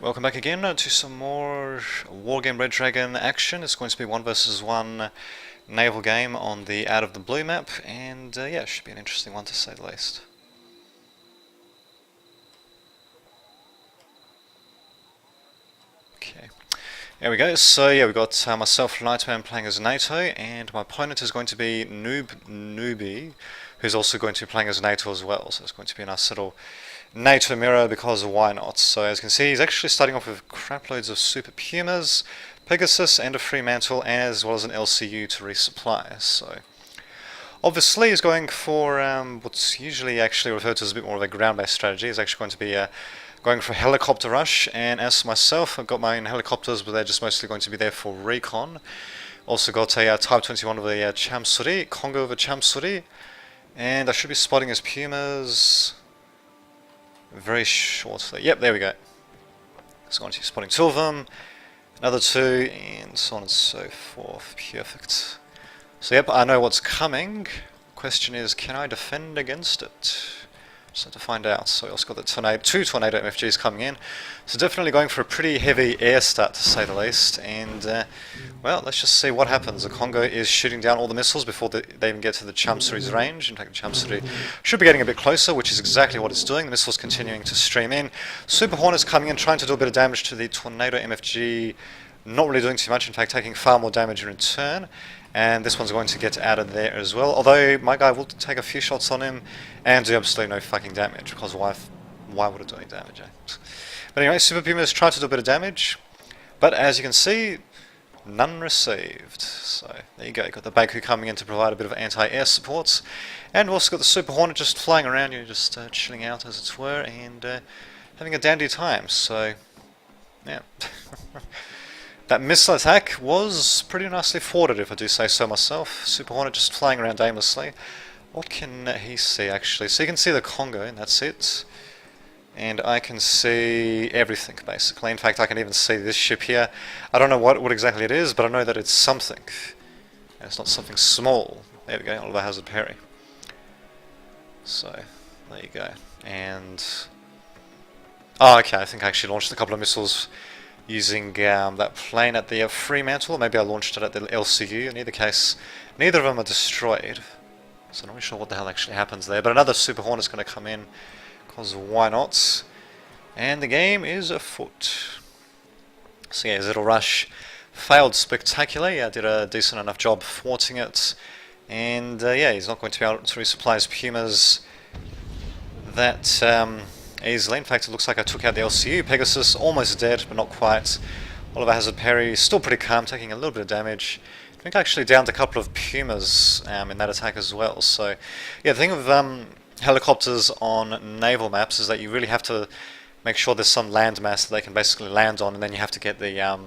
Welcome back again to some more Wargame Red Dragon action. It's going to be 1 versus 1 naval game on the Out of the Blue map, and yeah, it should be an interesting one to say the least. Okay, there we go. So yeah, we've got myself, Lightman, playing as NATO, and my opponent is going to be Newbie, who's also going to be playing as NATO as well. So it's going to be a nice little NATO mirror, because why not? So as you can see, he's actually starting off with crap loads of Super Pumas, Pegasus, and a Fremantle, as well as an LCU to resupply. So obviously he's going for what's usually actually referred to as a bit more of a ground-based strategy. He's actually going to be going for a helicopter rush, and as for myself, I've got my own helicopters, but they're just mostly going to be there for recon. Also got a Type 21 of the Chamsuri, Congo of a Chamsuri, and I should be spotting his Pumas very shortly. Yep, there we go. So going to be spotting 2 of them, another 2, and so on and so forth. Perfect. So yep, I know what's coming. Question is, can I defend against it? Just have to find out. So we also got the 2 Tornado MFGs coming in. So definitely going for a pretty heavy air start, to say the least. And well, let's just see what happens. The Congo is shooting down all the missiles before they even get to the Chamsuri's range. In fact, the Chamsuri should be getting a bit closer, which is exactly what it's doing. The missiles continuing to stream in. Super Hornet's coming in, trying to do a bit of damage to the Tornado MFG. Not really doing too much, in fact taking far more damage in return. And this one's going to get out of there as well, although my guy will take a few shots on him and do absolutely no fucking damage, because why would it do any damage, eh? But anyway, Super Puma's tried to do a bit of damage, but as you can see, none received. So there you go, got the Baku coming in to provide a bit of anti-air support, and we've also got the Super Hornet just flying around, just chilling out as it were, and having a dandy time, so yeah. That missile attack was pretty nicely thwarted, if I do say so myself. Super Hornet just flying around aimlessly. What can he see, actually? So you can see the Congo, and that's it. And I can see everything, basically. In fact, I can even see this ship here. I don't know what exactly it is, but I know that it's something. And it's not something small. There we go, Oliver Hazard Perry. So, there you go. And oh, okay, I think I actually launched a couple of missiles using that plane at the Fremantle. Maybe I launched it at the LCU. In either case, neither of them are destroyed. So I'm not really sure what the hell actually happens there. But another Super Hornet's going to come in, because why not? And the game is afoot. So yeah, his little rush failed spectacularly. I did a decent enough job thwarting it. And yeah, he's not going to be able to resupply his Pumas that easily. In fact, it looks like I took out the LCU. Pegasus almost dead, but not quite. Oliver Hazard Perry still pretty calm, taking a little bit of damage. I think I actually downed a couple of Pumas in that attack as well. So yeah, the thing with helicopters on naval maps is that you really have to make sure there's some land mass that they can basically land on, and then you have to get the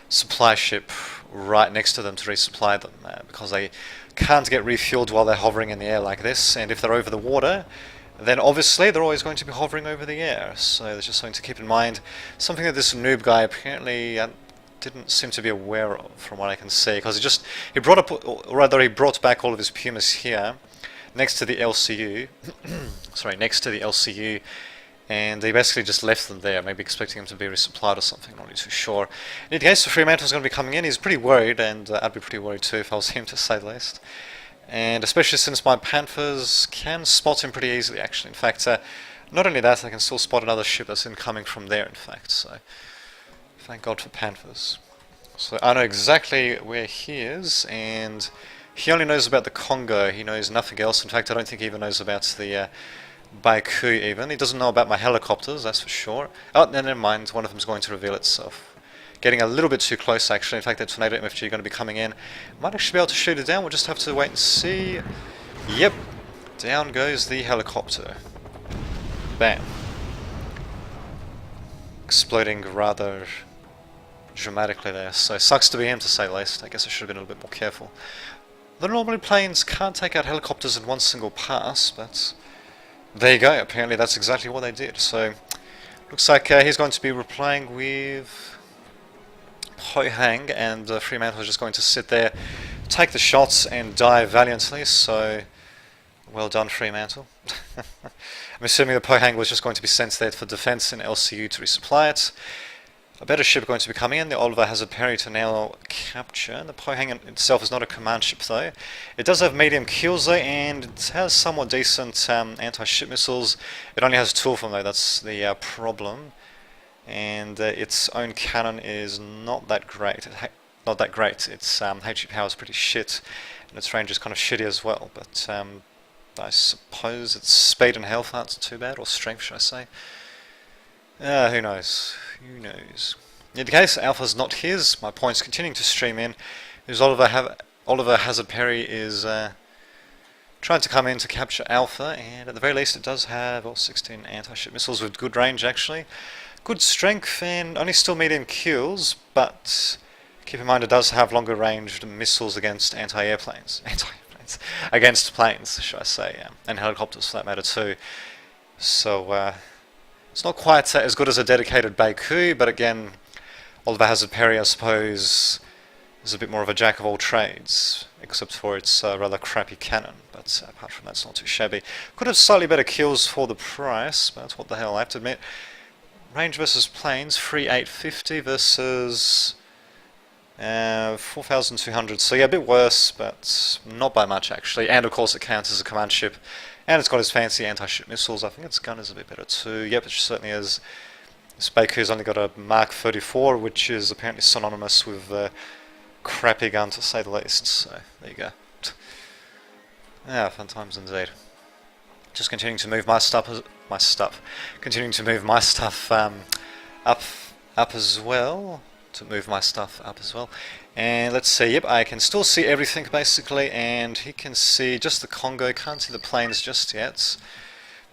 supply ship right next to them to resupply them, because they can't get refueled while they're hovering in the air like this, and if they're over the water, then obviously they're always going to be hovering over the air. So there's just something to keep in mind. Something that this noob guy apparently didn't seem to be aware of, from what I can see, because he brought up, or rather he brought back all of his Pumas here next to the LCU. Sorry, next to the LCU, and he basically just left them there, maybe expecting them to be resupplied or something, not really too sure. In any case, the Fremantle's going to be coming in. He's pretty worried, and I'd be pretty worried too if I was him, to say the least. And especially since my Panthers can spot him pretty easily, actually. In fact, not only that, I can still spot another ship that's incoming from there, in fact. So, thank God for Panthers. So I know exactly where he is, and he only knows about the Congo. He knows nothing else. In fact, I don't think he even knows about the Baku even. He doesn't know about my helicopters, that's for sure. Oh, no, never mind. One of them's going to reveal itself. Getting a little bit too close, actually. In fact, that Tornado MFG are going to be coming in. Might actually be able to shoot it down. We'll just have to wait and see. Yep. Down goes the helicopter. Bam. Exploding rather dramatically there. So, sucks to be him, to say the least. I guess I should have been a little bit more careful. The normally planes can't take out helicopters in one single pass, but there you go. Apparently that's exactly what they did. So, looks like he's going to be replying with Hoi Hang, and Fremantle is just going to sit there, take the shots, and die valiantly. So, well done, Fremantle. I'm assuming the Pohang was just going to be sent there for defense and LCU to resupply it. A better ship going to be coming in. The Oliver has a parry to now capture. The Pohang itself is not a command ship though. It does have medium kills though, and it has somewhat decent anti-ship missiles. It only has 2 of them though, that's the problem. And its own cannon is not that great. Its HE power is pretty shit, and its range is kind of shitty as well. But I suppose its speed and health aren't too bad, or strength should I say. Who knows? Who knows? In the case, Alpha's not his. My points continuing to stream in. There's Oliver Hazard Perry is trying to come in to capture Alpha, and at the very least it does have 16 anti-ship missiles with good range actually. Good strength and only still medium kills, but keep in mind it does have longer ranged missiles against anti-airplanes. Against planes, should I say, and helicopters for that matter too. So it's not quite as good as a dedicated Baku, but again, Oliver Hazard Perry, I suppose, is a bit more of a jack of all trades, except for its rather crappy cannon. But apart from that, it's not too shabby. Could have slightly better kills for the price, but what the hell, I have to admit. Range versus planes, 3,850 versus 4,200. So yeah, a bit worse, but not by much actually. And of course, it counts as a command ship. And it's got its fancy anti-ship missiles. I think its gun is a bit better too. Yep, it certainly is. This Baku's only got a Mark 34, which is apparently synonymous with crappy gun to say the least. So, there you go. Fun times indeed. Just continuing to move my stuff up as well. And let's see, yep, I can still see everything basically, and he can see just the Congo, can't see the planes just yet,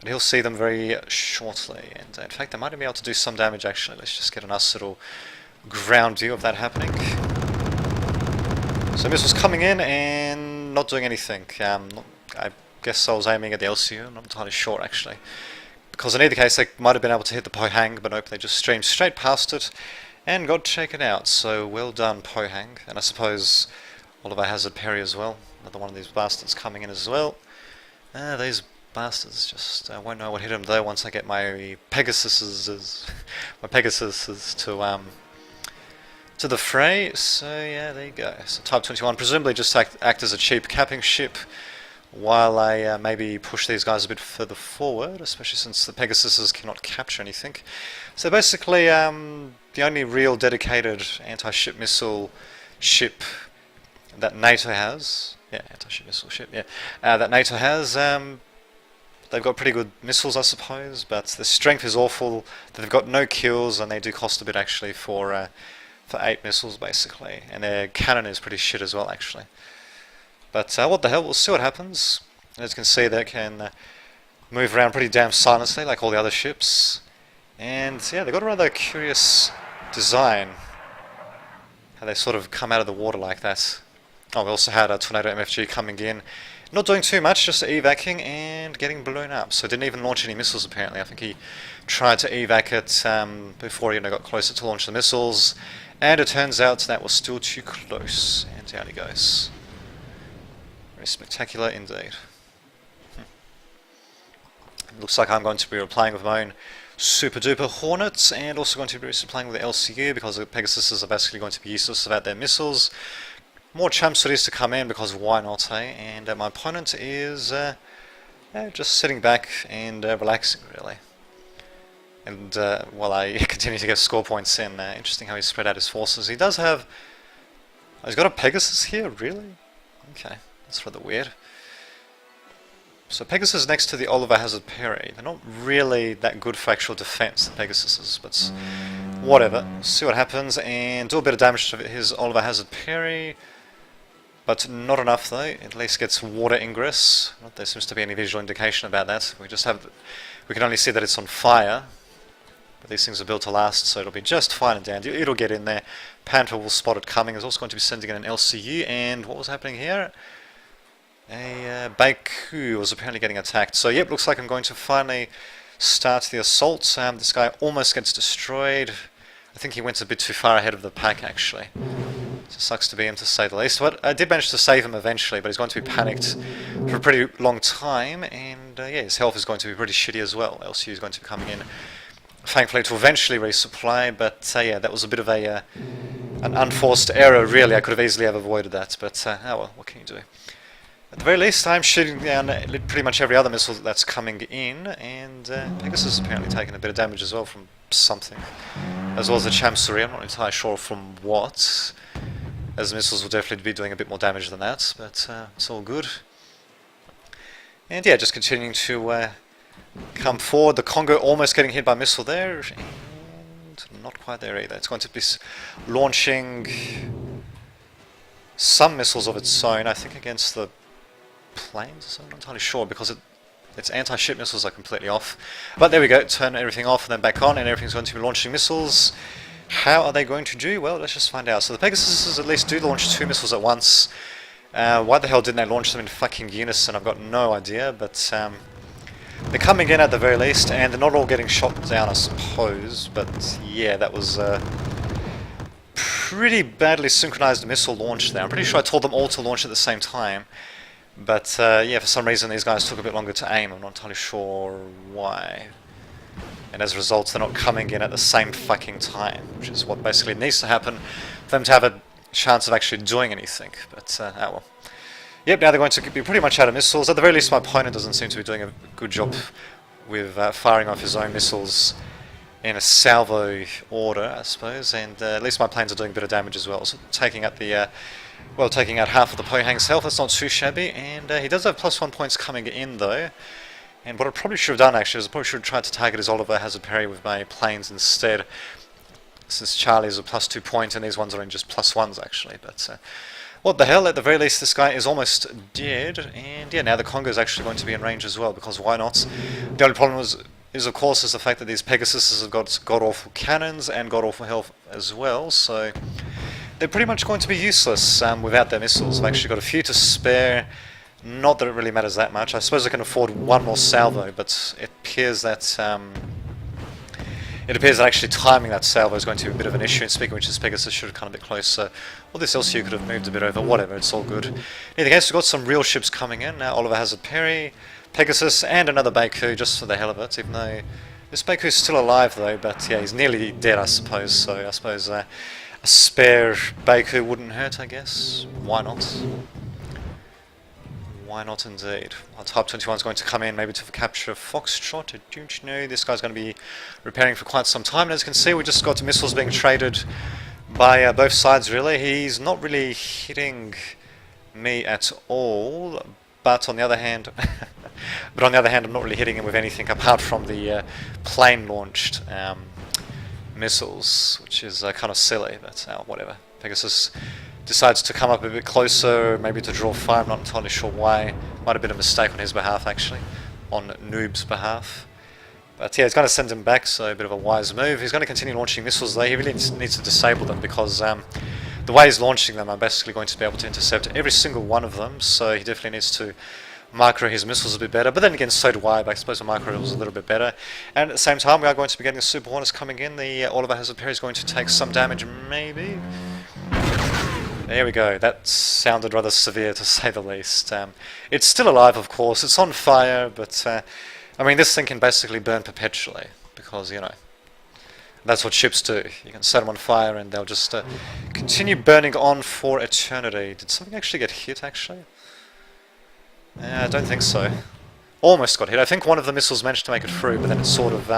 but he'll see them very shortly. And in fact, I might be able to do some damage actually. Let's just get a nice little ground view of that happening. So missiles coming in and not doing anything. I guess I was aiming at the LCU, I'm not entirely sure actually. Because in either case, they might have been able to hit the Pohang, but nope, they just streamed straight past it and got taken out. So well done, Pohang. And I suppose Oliver Hazard Perry as well. Another one of these bastards coming in as well. These bastards just won't know what hit them though once I get my Pegasuses to the fray. So yeah, there you go. So Type 21 presumably just act as a cheap capping ship, while I maybe push these guys a bit further forward, especially since the Pegasuses cannot capture anything. So basically, the only real dedicated anti-ship missile ship that NATO has, anti-ship missile ship, that NATO has, they've got pretty good missiles, I suppose, but the strength is awful. They've got no kills, and they do cost a bit actually for 8 missiles basically, and their cannon is pretty shit as well actually. But what the hell, we'll see what happens. As you can see, they can move around pretty damn silently like all the other ships. And yeah, they've got a rather curious design, how they sort of come out of the water like that. Oh, we also had a Tornado MFG coming in, not doing too much, just evacing and getting blown up. So didn't even launch any missiles apparently. I think he tried to evac it before he got closer to launch the missiles, and it turns out that was still too close, and down he goes. Very spectacular indeed. Looks like I'm going to be replying with my own Super Duper Hornets, and also going to be replying with the LCU because the Pegasuses are basically going to be useless without their missiles. More chump cities to come in because why not, eh? And my opponent is just sitting back and relaxing really. And while I continue to get score points in, interesting how he spread out his forces. He does have... Oh, he's got a Pegasus here, really? Okay, that's rather weird. So Pegasus next to the Oliver Hazard Perry. They're not really that good for actual defense, the Pegasuses, but whatever. See what happens, and do a bit of damage to his Oliver Hazard Perry. But not enough though, at least gets water ingress. Not there seems to be any visual indication about that. We can only see that it's on fire. But these things are built to last, so it'll be just fine and dandy. It'll get in there. Panther will spot it coming. It's also going to be sending in an LCU, and what was happening here? A Baku was apparently getting attacked. So yep, looks like I'm going to finally start the assault. This guy almost gets destroyed. I think he went a bit too far ahead of the pack actually. Just sucks to be him, to say the least. But I did manage to save him eventually, but he's going to be panicked for a pretty long time, and yeah, his health is going to be pretty shitty as well. LCU is going to be coming in, thankfully, to eventually resupply, but yeah, that was a bit of a an unforced error, really. I could have easily have avoided that, but oh well, what can you do? At the very least, I'm shooting down pretty much every other missile that's coming in, and Pegasus is apparently taking a bit of damage as well from something, as well as the Chamsuri. I'm not entirely sure from what, as the missiles will definitely be doing a bit more damage than that, but it's all good. And yeah, just continuing to come forward. The Congo almost getting hit by a missile there, and not quite there either. It's going to be launching some missiles of its own, I think against the planes, I'm not entirely sure, because its anti-ship missiles are completely off. But there we go, turn everything off and then back on, and everything's going to be launching missiles. How are they going to do? Well, let's just find out. So the Pegasuses at least do launch 2 missiles at once. Why the hell didn't they launch them in fucking unison? I've got no idea, but they're coming in at the very least, and they're not all getting shot down, I suppose. But yeah, that was pretty badly synchronized missile launch there. I'm pretty sure I told them all to launch at the same time. But yeah, for some reason these guys took a bit longer to aim. I'm not entirely sure why. And as a result, they're not coming in at the same fucking time, which is what basically needs to happen for them to have a chance of actually doing anything. But oh well. Yep, now they're going to be pretty much out of missiles. At the very least, my opponent doesn't seem to be doing a good job with firing off his own missiles in a salvo order, I suppose. And at least my planes are doing a bit of damage as well. So taking out the well, taking out half of the Pohang's health, that's not too shabby, and he does have +1 points coming in though. And what I probably should have done actually is I probably should have tried to target his Oliver Hazard Perry with my planes instead, since Charlie is a +2 point and these ones are in just +1s actually. But what the hell, at the very least this guy is almost dead, and yeah, now the Congo is actually going to be in range as well, because why not? The only problem is of course the fact that these Pegasuses have got god-awful cannons and god-awful health as well, so they're pretty much going to be useless without their missiles. I've actually got a few to spare. Not that it really matters that much. I suppose I can afford one more salvo, but it appears that actually timing that salvo is going to be a bit of an issue. And speaking of which, this Pegasus should have come a bit closer. Or this LCU could have moved a bit over. Whatever, it's all good. In either case, we've got some real ships coming in. Now Oliver Hazard Perry, Pegasus, and another Baku, just for the hell of it, even though this Baku's still alive though, but yeah, he's nearly dead I suppose, so I suppose a spare Baku wouldn't hurt, I guess. Why not? Why not indeed? Well, Type 21 is going to come in maybe to capture Foxtrot. I don't know. This guy's going to be repairing for quite some time. And as you can see, we just got missiles being traded by both sides really. He's not really hitting me at all, but on the other hand, I'm not really hitting him with anything apart from the plane-launched missiles, which is kind of silly, but whatever. Pegasus decides to come up a bit closer, maybe to draw fire. I'm not entirely sure why. Might have been a mistake on his behalf, actually, on Noob's behalf. But yeah, he's going to send him back, so a bit of a wise move. He's going to continue launching missiles though. He really needs to disable them, because the way he's launching them, I'm basically going to be able to intercept every single one of them, so he definitely needs to micro his missiles a bit better. But then again, so do I, but I suppose the micro was a little bit better. And at the same time, we are going to be getting the Super Hornets coming in. The Oliver Hazard Perry is going to take some damage, maybe. There we go. That sounded rather severe, to say the least. It's still alive, of course. It's on fire, but I mean, this thing can basically burn perpetually, because, you know, that's what ships do. You can set them on fire and they'll just continue burning on for eternity. Did something actually get hit, actually? I don't think so. Almost got hit. I think one of the missiles managed to make it through, but then it sort of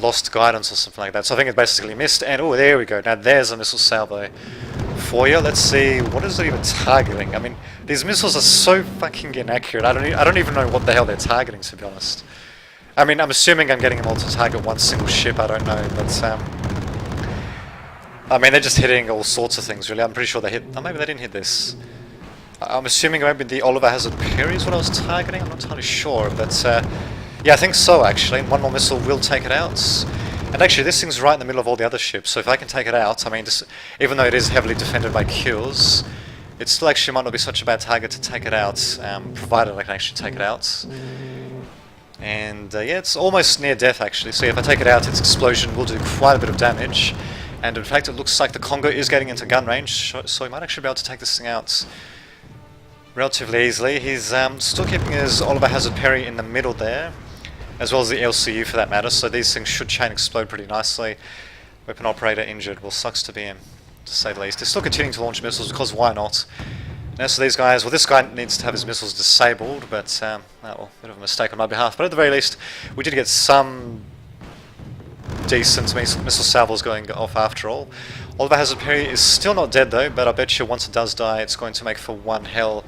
lost guidance or something like that. So I think it basically missed, and oh, there we go. Now there's a missile salvo for you. Let's see, what is it even targeting? I mean, these missiles are so fucking inaccurate. I don't even know what the hell they're targeting, to be honest. I mean, I'm assuming I'm getting them all to target one single ship. I don't know, but I mean, they're just hitting all sorts of things, really. I'm pretty sure they hit. Oh, maybe they didn't hit this. I'm assuming maybe the Oliver Hazard Perry is what I was targeting. I'm not entirely sure, but yeah, I think so actually. One more missile will take it out. And actually, this thing's right in the middle of all the other ships, so if I can take it out, I mean, even though it is heavily defended by kills, it still actually might not be such a bad target to take it out, provided I can actually take it out. And yeah, it's almost near death actually, so if I take it out, its explosion will do quite a bit of damage. And in fact, it looks like the Congo is getting into gun range, so he might actually be able to take this thing out relatively easily. He's still keeping his Oliver Hazard Perry in the middle there, as well as the LCU for that matter, so these things should chain explode pretty nicely. Weapon operator injured. Well, sucks to be him, to say the least. They're still continuing to launch missiles because why not? Now, so these guys, well, this guy needs to have his missiles disabled, but, oh, well, a bit of a mistake on my behalf. But at the very least, we did get some decent missile salvos going off after all. Oliver Hazard Perry is still not dead though, but I bet you once it does die, it's going to make for one hell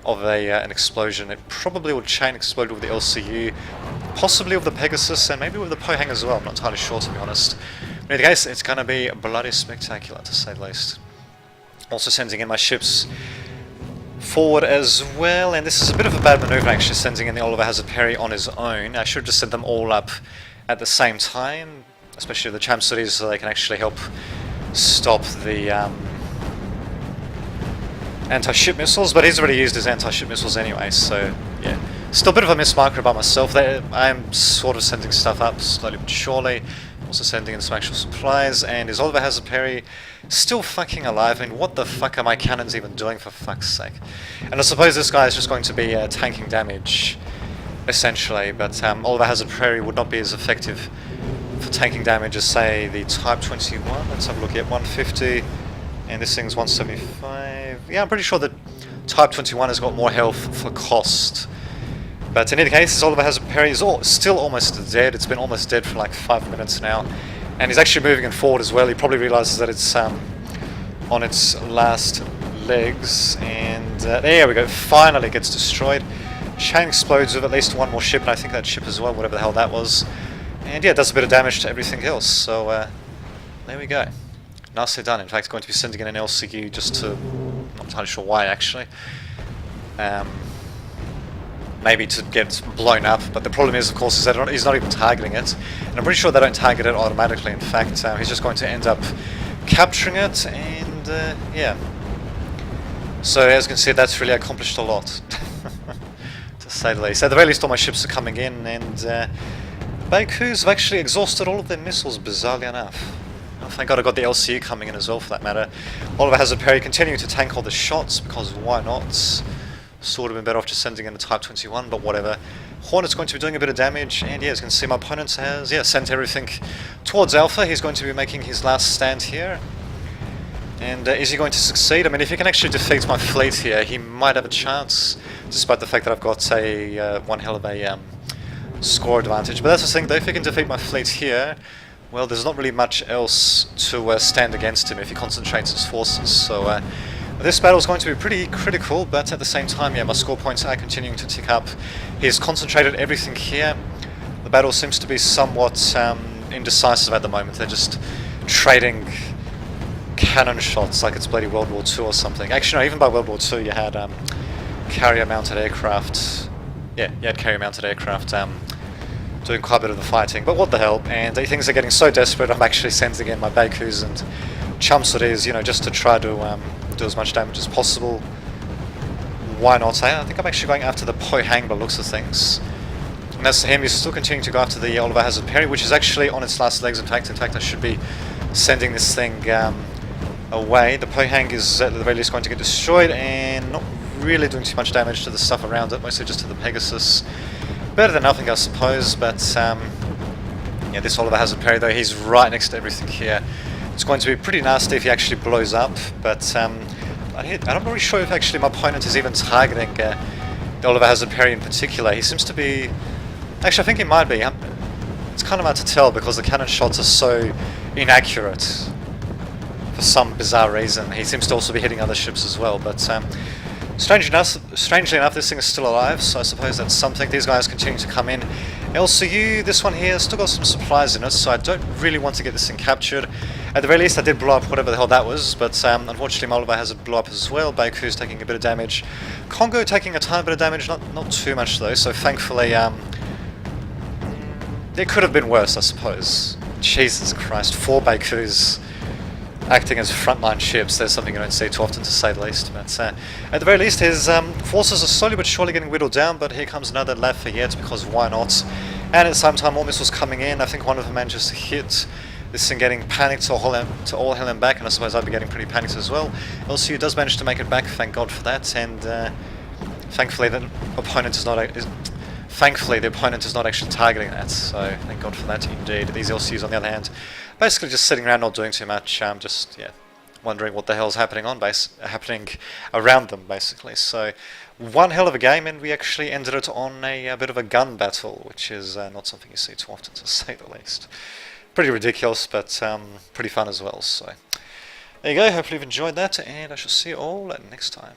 of an explosion. It probably will chain explode with the LCU, possibly with the Pegasus, and maybe with the Pohang as well. I'm not entirely sure, to be honest. In any case, it's going to be bloody spectacular, to say the least. Also sending in my ships forward as well, and this is a bit of a bad maneuver actually, sending in the Oliver Hazard Perry on his own. I should have just sent them all up at the same time, especially the champ cities, so they can actually help stop the anti-ship missiles, but he's already used his anti-ship missiles anyway, so yeah. Still a bit of a mismarker by myself there. I'm sort of sending stuff up slowly but surely. Also sending in some actual supplies, and his Oliver Hazard Perry still fucking alive. I mean, what the fuck are my cannons even doing, for fuck's sake? And I suppose this guy is just going to be tanking damage, essentially, but Oliver Hazard Perry would not be as effective for tanking damage as, say, the Type 21. Let's have a look at 150, and this thing's 175. Yeah, I'm pretty sure that Type 21 has got more health for cost. But in any case, his Oliver Hazard Perry is still almost dead. It's been almost dead for like 5 minutes now. And he's actually moving it forward as well. He probably realizes that it's on its last legs. And there we go, finally gets destroyed. Chain explodes with at least one more ship, and I think that ship as well, whatever the hell that was. And yeah, it does a bit of damage to everything else. So there we go. Nicely done. In fact, going to be sending in an LCU just to... I'm not entirely sure why, actually. Maybe to get blown up, but the problem is, of course, is that he's not even targeting it. And I'm pretty sure they don't target it automatically. In fact, he's just going to end up capturing it, and yeah. So as you can see, that's really accomplished a lot, to say the least. At the very least, all my ships are coming in, and Baku's have actually exhausted all of their missiles, bizarrely enough. Oh, thank God I got the LCU coming in as well, for that matter. Oliver Hazard Perry continuing to tank all the shots, because why not? Sort of been better off just sending in the Type 21, but whatever. Hornet's going to be doing a bit of damage, and yeah, as you can see, my opponent has sent everything towards Alpha. He's going to be making his last stand here. And is he going to succeed? I mean, if he can actually defeat my fleet here, he might have a chance, despite the fact that I've got one hell of a score advantage. But that's the thing, though, if he can defeat my fleet here, well, there's not really much else to stand against him if he concentrates his forces. So this battle is going to be pretty critical, but at the same time, yeah, my score points are continuing to tick up. He's concentrated everything here. The battle seems to be somewhat indecisive at the moment. They're just trading cannon shots like it's bloody World War II or something. Actually, no, even by World War II you had carrier-mounted aircraft. Yeah, you had carrier-mounted aircraft doing quite a bit of the fighting. But what the hell, and things are getting so desperate, I'm actually sending in my Bakus and Chumsuris, you know, just to try to do as much damage as possible. Why not? I think I'm actually going after the Pohang by the looks of things. And that's him. He's still continuing to go after the Oliver Hazard Perry, which is actually on its last legs. In fact, I should be sending this thing away. The Pohang is at the very least going to get destroyed, and not really doing too much damage to the stuff around it, mostly just to the Pegasus. Better than nothing, I suppose, but yeah, this Oliver Hazard Perry, though, he's right next to everything here. It's going to be pretty nasty if he actually blows up, but I'm not really sure if actually my opponent is even targeting the Oliver Hazard Perry in particular. He seems to be... Actually, I think he might be. It's kind of hard to tell because the cannon shots are so inaccurate for some bizarre reason. He seems to also be hitting other ships as well, but strangely enough, this thing is still alive, so I suppose that's something. These guys continue to come in. LCU, this one here, still got some supplies in it, so I don't really want to get this thing captured. At the very least, I did blow up whatever the hell that was, but unfortunately my Oliver Hazard blew up as well. Baku's taking a bit of damage. Congo taking a tiny bit of damage, not too much though, so thankfully it could have been worse, I suppose. Jesus Christ, 4 Bakus acting as frontline ships. There's something I don't see too often, to say the least. But at the very least, his forces are slowly but surely getting whittled down, but here comes another Lafayette, because why not? And at the same time, more missiles coming in. I think one of them manages to hit this thing getting panicked to all hell and back, and I suppose I'd be getting pretty panicked as well. LCU does manage to make it back, thank God for that, and thankfully the opponent is not actually targeting that, so thank God for that indeed. These LCUs on the other hand, basically just sitting around not doing too much, just yeah, wondering what the hell's happening around them basically. So one hell of a game, and we actually ended it on a bit of a gun battle, which is not something you see too often, to say the least. Pretty ridiculous, but pretty fun as well. So there you go, hopefully you've enjoyed that, and I shall see you all next time.